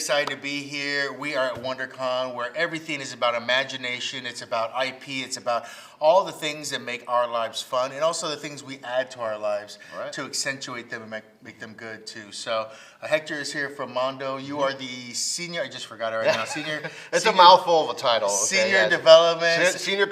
excited to be here. We are at Wondercon, where everything is about imagination, it's about IP, it's about all the things that make our lives fun, and also the things we add to our lives to accentuate them and make them good too. So Hector is here from Mondo. You are the senior, I just forgot it right now, senior. It's a mouthful of a title. Senior development. Senior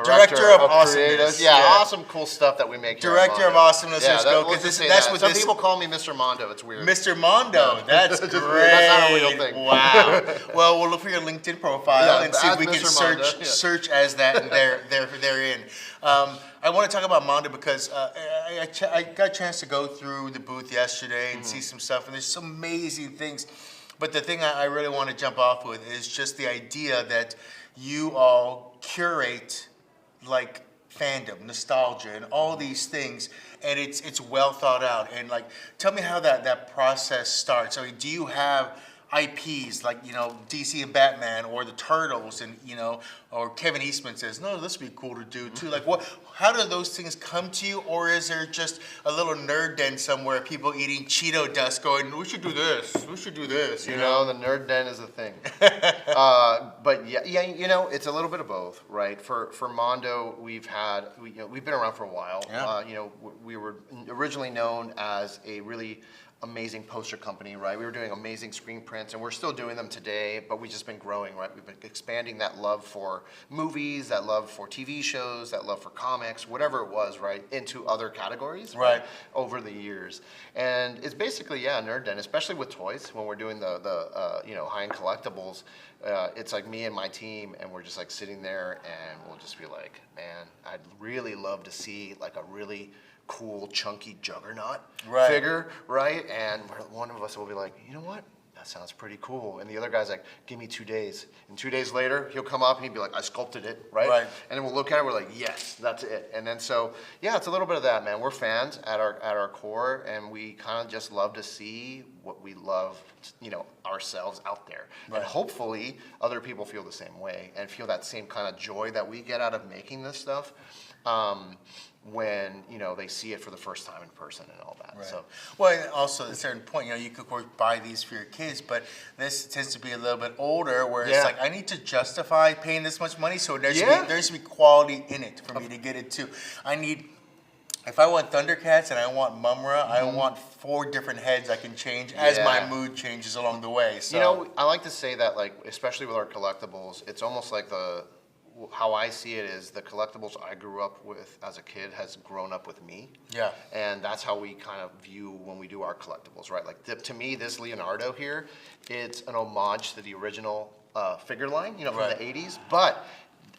Director of Awesomeness. Yeah, awesome, cool stuff that we make here. Director of Awesomeness. Yeah, Let's go. That's what some people call me Mr. Mondo. It's weird. Mr. Mondo. That's great. That's not a real thing. Wow. Well, we'll look for your LinkedIn profile and see if we can search as that, and they're in. I want to talk about Mondo because I got a chance to go through the booth yesterday and see some stuff, and there's some amazing things. But the thing I really want to jump off with is just the idea that you all curate like fandom, nostalgia, and all these things, and it's well thought out. And like, tell me how that process starts. I mean, do you have IPs like, you know, DC and Batman, or the Turtles, and you know, or Kevin Eastman says, no, this would be cool to do too. Like, what? How do those things come to you, or is there just a little nerd den somewhere, people eating Cheeto dust, going, we should do this, we should do this? You know, the nerd den is a thing. But yeah, you know, it's a little bit of both, right? For Mondo, we've been around for a while. Yeah. You know, we were originally known as a really amazing poster company, right? We were doing amazing screen prints, and we're still doing them today, but we've just been growing, right? We've been expanding that love for movies, that love for TV shows, that love for comics, whatever it was, right, into other categories, right, over the years. And it's basically, yeah, nerd den, especially with toys. When we're doing the you know, high-end collectibles, it's like me and my team, and we're just like sitting there, and we'll just be like, man, I'd really love to see like a really cool, chunky juggernaut figure, right? And one of us will be like, you know what? That sounds pretty cool. And the other guy's like, give me 2 days. And 2 days later, he'll come up and he'd be like, I sculpted it, right? And then we'll look at it, we're like, yes, that's it. And then so, yeah, it's a little bit of that, man. We're fans at our core, and we kind of just love to see what we love, you know, ourselves out there. And hopefully other people feel the same way and feel that same kind of joy that we get out of making this stuff. When, you know, they see it for the first time in person and all that. So, well, and also at a certain point, you know, you could buy these for your kids, but this tends to be a little bit older, where it's like, I need to justify paying this much money, so there should be quality in it for me to get it too. If I want Thundercats and I want Mumra, I want 4 different heads I can change as my mood changes along the way. So, you know, I like to say that, like, especially with our collectibles, it's almost like how I see it is the collectibles I grew up with as a kid has grown up with me. Yeah. And that's how we kind of view when we do our collectibles, right? Like, to me, this Leonardo here, it's an homage to the original figure line, you know, from the 80s, but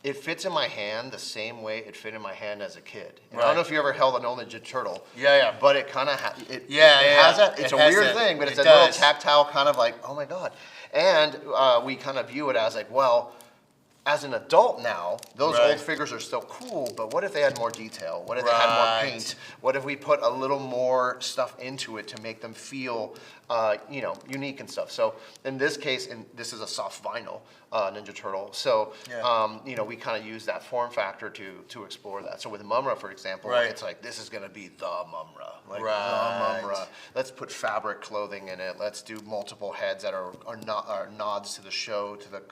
it fits in my hand the same way it fit in my hand as a kid. And I don't know if you ever held an old Ninja Turtle. But it kind of has that. It's a weird thing, but it's a little tactile kind of like, oh my God. And we kind of view it as like, well, as an adult now, those old figures are still cool, but what if they had more detail? What if they had more paint? What if we put a little more stuff into it to make them feel, you know, unique and stuff? So in this case, this is a soft vinyl Ninja Turtle, so you know, we kind of use that form factor to explore that. So with Mumra, for example, it's like, this is going to be the Mumra, like the Mumra. Let's put fabric clothing in it. Let's do multiple heads that are nods to the show, to the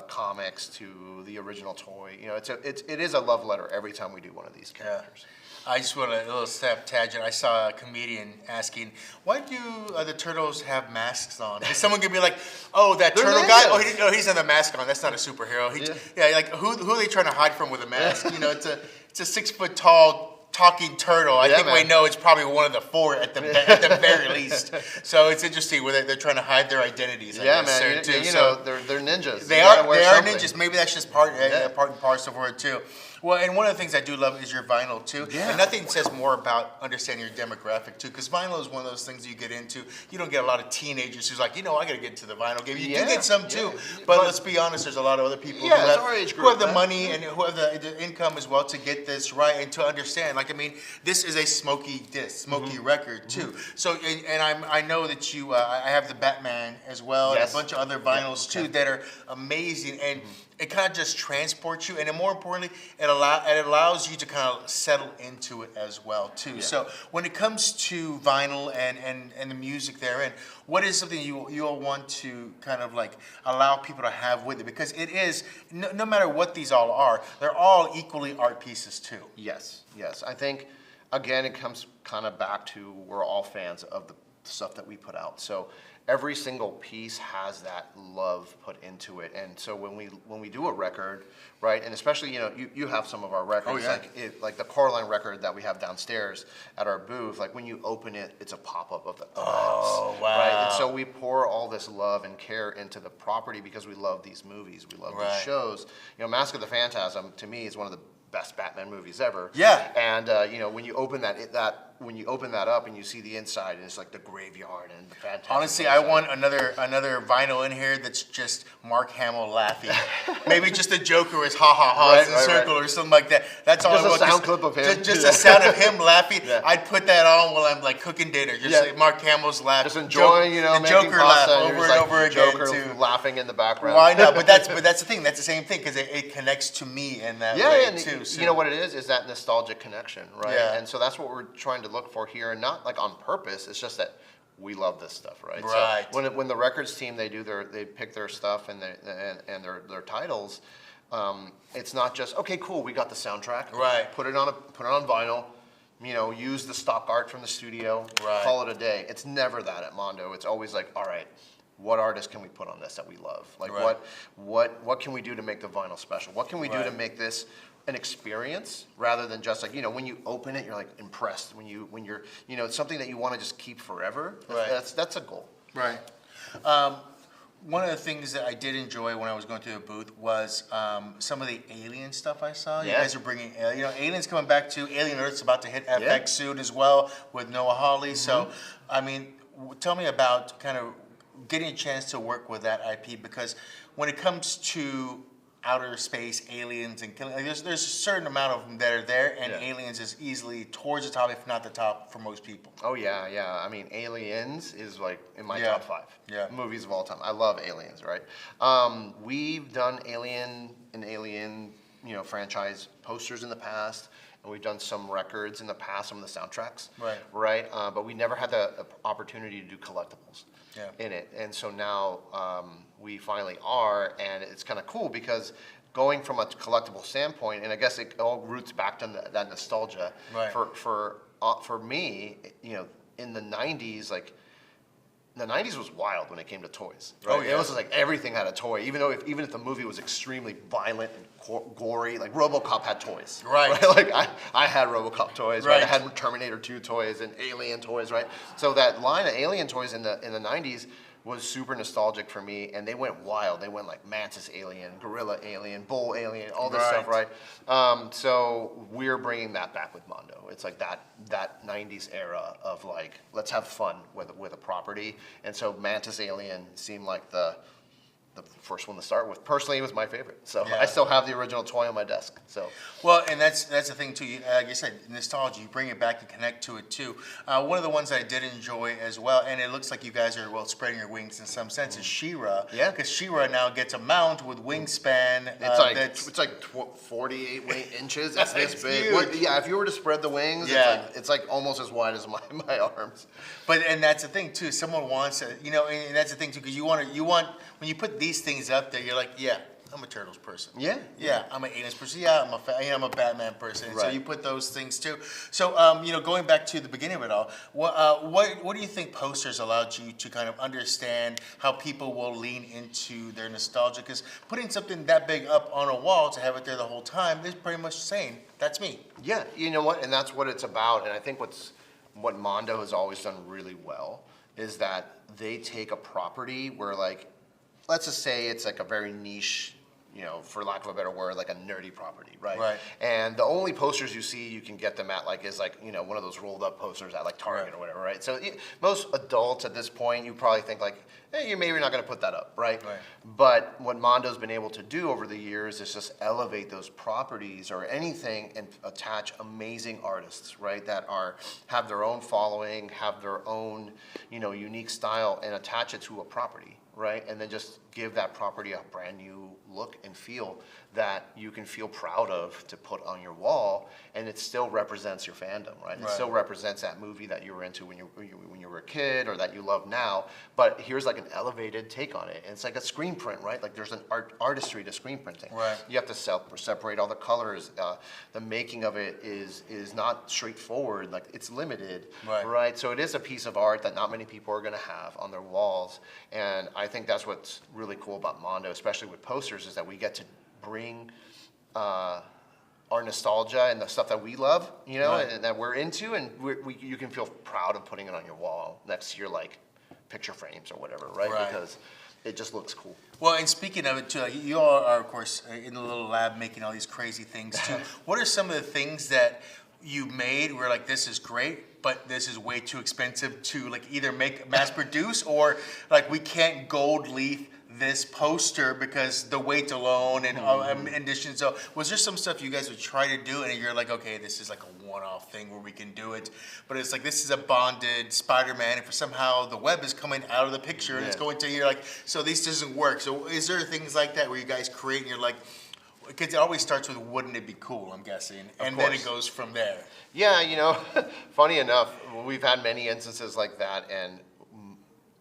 comics, to the original toy. You know, it is a love letter every time we do one of these characters. I just want a little step tangent. I saw a comedian asking, why do the Turtles have masks on? Is someone gonna be like, oh, that turtle guy? Oh, he's got a mask on. That's not a superhero. Like, who are they trying to hide from with a mask? You know, it's a 6 foot tall talking turtle. I think we know it's probably one of the 4 at the very least. So it's interesting where they're trying to hide their identities. You know, they're ninjas. They are ninjas. Maybe that's just part and parcel of it too. Well, and one of the things I do love is your vinyl too. Yeah. And nothing says more about understanding your demographic too, because vinyl is one of those things you get into. You don't get a lot of teenagers who's like, you know, I got to get into the vinyl game. You do get some too, but let's be honest, there's a lot of other people who have the money and who have the income as well to get this right and to understand. Like, I mean, this is a smoky disc, smoky record too. So, and I know that you, I have the Batman as well, and a bunch of other vinyls too that are amazing. And it kind of just transports you, and then more importantly, it allows you to kind of settle into it as well too. Yeah. So when it comes to vinyl and the music therein, what is something you all want to kind of like allow people to have with it? Because it is, no matter what these all are, they're all equally art pieces too. Yes, yes. I think, again, it comes kind of back to we're all fans of the stuff that we put out. So every single piece has that love put into it, and so when we do a record, right, and especially you have some of our records, like the Coraline record that we have downstairs at our booth. Like when you open it, it's a pop-up of the wow, right, and so we pour all this love and care into the property because we love these movies, we love these shows. Mask of the Phantasm to me is one of the best Batman movies ever. Yeah, and when you open when you open that up and you see the inside, and it's like the graveyard and the Phantasm. Honestly, I want another vinyl in here that's just Mark Hamill laughing. Maybe just a Joker with ha ha ha's in a circle or something like that. That's all I want. Just a sound clip of him. Just a sound of him laughing. Yeah. I'd put that on while I'm like cooking dinner. Just like Mark Hamill's laugh. Just enjoying, the Joker laugh over and over again Joker too. Laughing in the background. Well, I know, but that's the thing. That's the same thing because it connects to me in that way and too. So. You know what it is that nostalgic connection, right? Yeah. And so that's what we're trying to look for here, and not like on purpose. It's just that we love this stuff, right? Right. So when the records team they pick their stuff and their titles, it's not just okay, cool. We got the soundtrack. Right. Put it on vinyl. Use the stock art from the studio. Right. Call it a day. It's never that at Mondo. It's always like, all right, what artist can we put on this that we love? Like what can we do to make the vinyl special? What can we do to make this an experience rather than just like when you open it you're like impressed, when you're it's something that you want to just keep forever. That's a goal. Right. One of the things that I did enjoy when I was going through the booth was some of the alien stuff I saw. You guys are bringing aliens coming back to Alien Earth's about to hit FX soon as well with Noah Hawley. Mm-hmm. So I mean, tell me about kind of getting a chance to work with that IP, because when it comes to outer space, aliens, and killing, like there's a certain amount of them that are there, and Aliens is easily towards the top, if not the top, for most people. Oh yeah. I mean, Aliens is like in my top 5 movies of all time. I love Aliens, right? We've done Alien franchise posters in the past, and we've done some records in the past, some of the soundtracks, right? But we never had the opportunity to do collectibles in it, and so now we finally are, and it's kind of cool because going from a collectible standpoint, and I guess it all roots back to that nostalgia. Right. For me, in the '90s, like. The '90s was wild when it came to toys. Right? Oh yeah, it was like everything had a toy. Even if the movie was extremely violent and gory, like RoboCop had toys. Right. Like I had RoboCop toys. Right. I had Terminator 2 toys and Alien toys. Right. So that line of Alien toys in the '90s was super nostalgic for me, and they went wild. They went like Mantis Alien, Gorilla Alien, Bull Alien, all this stuff, right? So we're bringing that back with Mondo. It's like that '90s era of like, let's have fun with a property, and so Mantis Alien seemed like the first one to start with. Personally, it was my favorite. So I still have the original toy on my desk. So and that's the thing too. Like I said, nostalgia. You bring it back and connect to it too. One of the ones I did enjoy as well, and it looks like you guys are spreading your wings in some sense, is She-Ra. Yeah. Because She-Ra now gets a mount with wingspan. It's like 48 inches. It's this big. If you were to spread the wings, it's like almost as wide as my arms. And that's the thing too. Someone wants to, and that's the thing too, because you want when you put these things up there, you're like, I'm a Turtles person. Yeah, I'm an Aliens person. Yeah, I'm a Batman person. Right. So you put those things too. So going back to the beginning of it all, what do you think posters allowed you to kind of understand how people will lean into their nostalgia? Because putting something that big up on a wall to have it there the whole time is pretty much saying that's me. Yeah, you know what, and that's what it's about. And I think what Mondo has always done really well is that they take a property where, like, let's just say it's like a very niche, for lack of a better word, like a nerdy property, right? Right. And the only posters you can get them at is one of those rolled up posters at like Target or whatever, right? So most adults at this point, you probably think like, hey, you're maybe not going to put that up, right? Right. But what Mondo's been able to do over the years is just elevate those properties or anything and attach amazing artists, right? That have their own following, have their own, unique style, and attach it to a property. Right, and then just give that property a brand new look and feel that you can feel proud of to put on your wall, and it still represents your fandom, right? It still represents that movie that you were into when you were a kid, or that you love now, but here's like an elevated take on it. And it's like a screen print, right? Like there's an artistry to screen printing. Right. You have to separate all the colors. The making of it is not straightforward. Like it's limited, right? So it is a piece of art that not many people are going to have on their walls, and I think that's what's really cool about Mondo, especially with posters, is that we get to bring our nostalgia and the stuff that we love, you know, and that we're into, and you can feel proud of putting it on your wall next to your like picture frames or whatever, right? Because it just looks cool. Well, and speaking of it too, like, you all are of course in the little lab making all these crazy things too. What are some of the things that you made where like this is great, but this is way too expensive to like either make mass produce, or like we can't gold leaf this poster because the weight alone and addition. So was there some stuff you guys would try to do and you're like, okay, this is like a one-off thing where we can do it, but it's like this is a bonded Spider-Man, and for somehow the web is coming out of the picture and it's going to, you're like, so this doesn't work. So is there things like that where you guys create and you're like, because it always starts with wouldn't it be cool, I'm guessing, and then it goes from there. Yeah, you know, funny enough, we've had many instances like that, and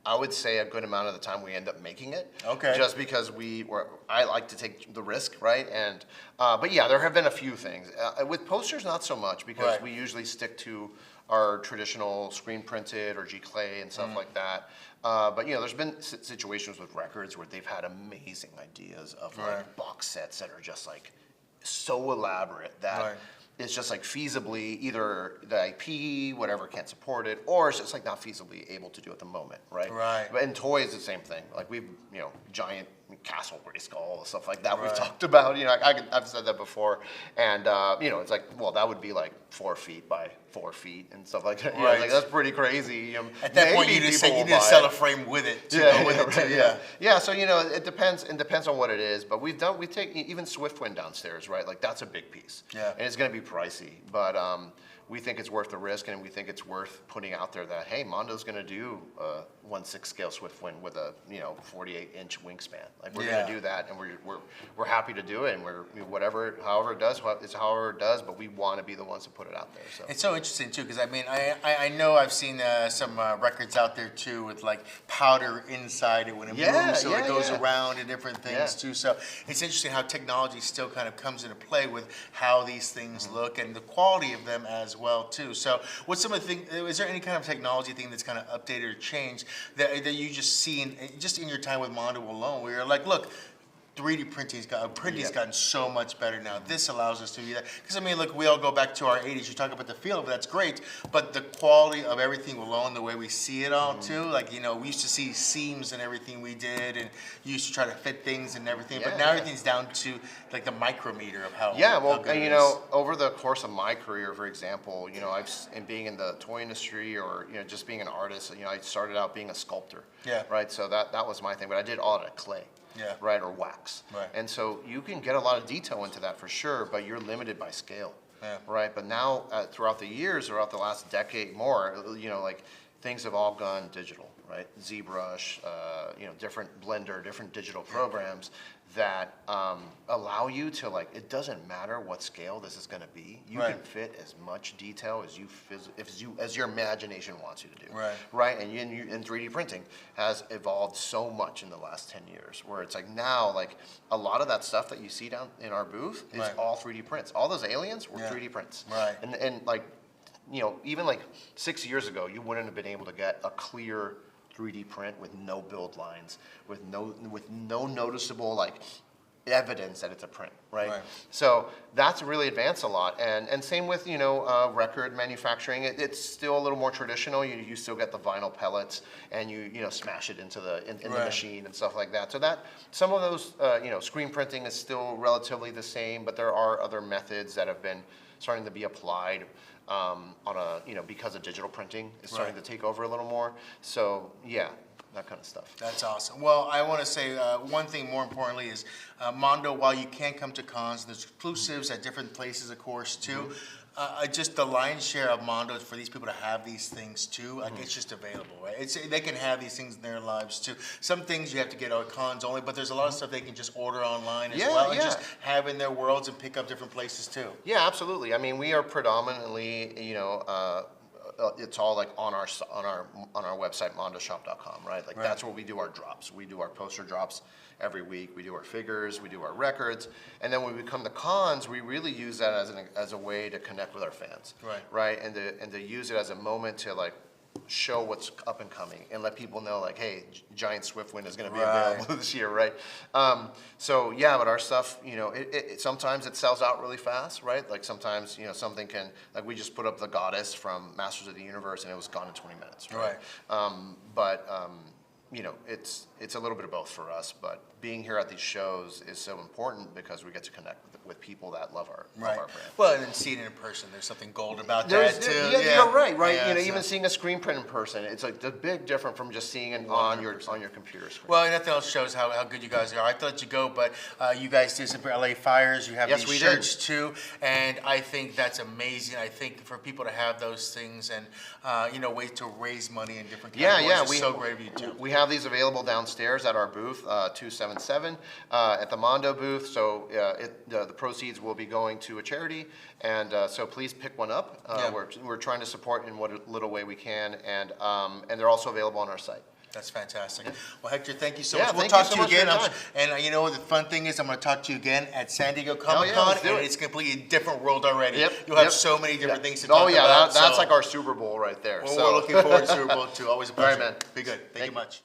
I would say a good amount of the time we end up making it. Okay. Just because I like to take the risk, right? And but yeah, there have been a few things. With posters, not so much, because we usually stick to our traditional screen printed or G-clay and stuff like that. But you know, there's been situations with records where they've had amazing ideas of like box sets that are just like so elaborate that it's just like feasibly either the IP, whatever, can't support it, or it's just like not feasibly able to do at the moment, right? Right. But in toys, the same thing. Like we've, you know, giant castle Grayskull, stuff like that we've talked about. You know, I've said that before, and you know, it's like, well, that would be like 4 feet by 4 feet and stuff like that. Right. Like that's pretty crazy. At that point, you just sell a frame with it. To go with it. Yeah. So you know, it depends. It depends on what it is. But we take even Swiftwind downstairs, right? Like that's a big piece. Yeah. And it's going to be pricey, but we think it's worth the risk, and we think it's worth putting out there that, hey, Mondo's going to do a 1/6 scale Swiftwind with a 48-inch wingspan. Like we're going to do that, and we're happy to do it, and however it does, it's however it does. But we want to be the ones to put it out there. So it's so interesting too, because I mean, I know I've seen some records out there too with like powder inside it when it moves, so it goes around and different things too. So it's interesting how technology still kind of comes into play with how these things look and the quality of them as well too. So what's some of the things, is there any kind of technology thing that's kind of updated or changed that you just seen just in your time with Mondo alone, where you're like, look, 3D printing's gotten so much better now. This allows us to do that. Because I mean, look, we all go back to our 80s. You talk about the feel of it, that's great. But the quality of everything alone, the way we see it all too, like, you know, we used to see seams and everything we did, and you used to try to fit things and everything. But now everything's down to like the micrometer of how. Yeah, well, and you know, over the course of my career, for example, you know, and being in the toy industry, or you know, just being an artist, you know, I started out being a sculptor. Yeah. Right. So that was my thing, but I did all out of clay. Yeah. Right, or wax. Right. And so you can get a lot of detail into that for sure, but you're limited by scale. Yeah. Right. But now, throughout the years, throughout the last decade more, you know, like things have all gone digital, right? ZBrush, you know, different Blender, different digital programs that allow you to, like, it doesn't matter what scale this is going to be. You can fit as much detail as your imagination wants you to do. Right. Right. And 3D printing has evolved so much in the last 10 years, where it's like now, like a lot of that stuff that you see down in our booth is all 3D prints. All those aliens were 3D prints. Right. And like, you know, even like 6 years ago, you wouldn't have been able to get a clear 3D print with no build lines, with no noticeable like evidence that it's a print, right? So that's really advanced a lot, and same with, you know, record manufacturing. It's still a little more traditional. You still get the vinyl pellets, and you know, smash it into the the machine and stuff like that. So that some of those you know, screen printing is still relatively the same, but there are other methods that have been starting to be applied. On a, you know, because of digital printing is starting to take over a little more. So yeah, that kind of stuff. That's awesome. Well, I want to say one thing more importantly is Mondo, while you can come to cons, there's exclusives at different places, of course, too. Just the lion's share of Mondo is for these people to have these things too. Like it's just available, right? They can have these things in their lives too. Some things you have to get on cons only, but there's a lot of stuff they can just order online as well and just have in their worlds and pick up different places too. Yeah, absolutely. I mean, we are predominantly, it's all like on our website, mondoshop.com, right? Like that's where we do our drops. We do our poster drops every week. We do our figures, we do our records, and then when we come to cons, we really use that as a way to connect with our fans, right? And to use it as a moment to like show what's up and coming and let people know like, hey, Giant Swiftwind is going to be available this year, right? So yeah, but our stuff, it sometimes it sells out really fast, right? Like sometimes, something can, like we just put up the Goddess from Masters of the Universe and it was gone in 20 minutes, right? It's a little bit of both for us, but being here at these shows is so important because we get to connect with people that love our brand. Well, and then seeing it in person, there's something gold about that too. You're right. Yeah, even seeing a screen print in person, it's like the big difference from just seeing it on your computer screen. Well, and nothing else shows how good you guys are. I have to let you go, but you guys did some for LA Fires. You have these shirts too, and I think that's amazing. I think for people to have those things and ways to raise money in different categories is so great of you too. We have these available downstairs at our booth, 277, at the Mondo booth. So the proceeds will be going to a charity, and so please pick one up. We're trying to support in what little way we can, and they're also available on our site. That's fantastic. Well, Hector, thank you so much. We'll talk to you again. And the fun thing is I'm going to talk to you again at San Diego Comic-Con, and it's a completely different world already. You'll have so many different things to talk about. That's like our Super Bowl right there. Well, we're looking forward to Super Bowl too. Always a pleasure. All right, man. Be good. Thank you much.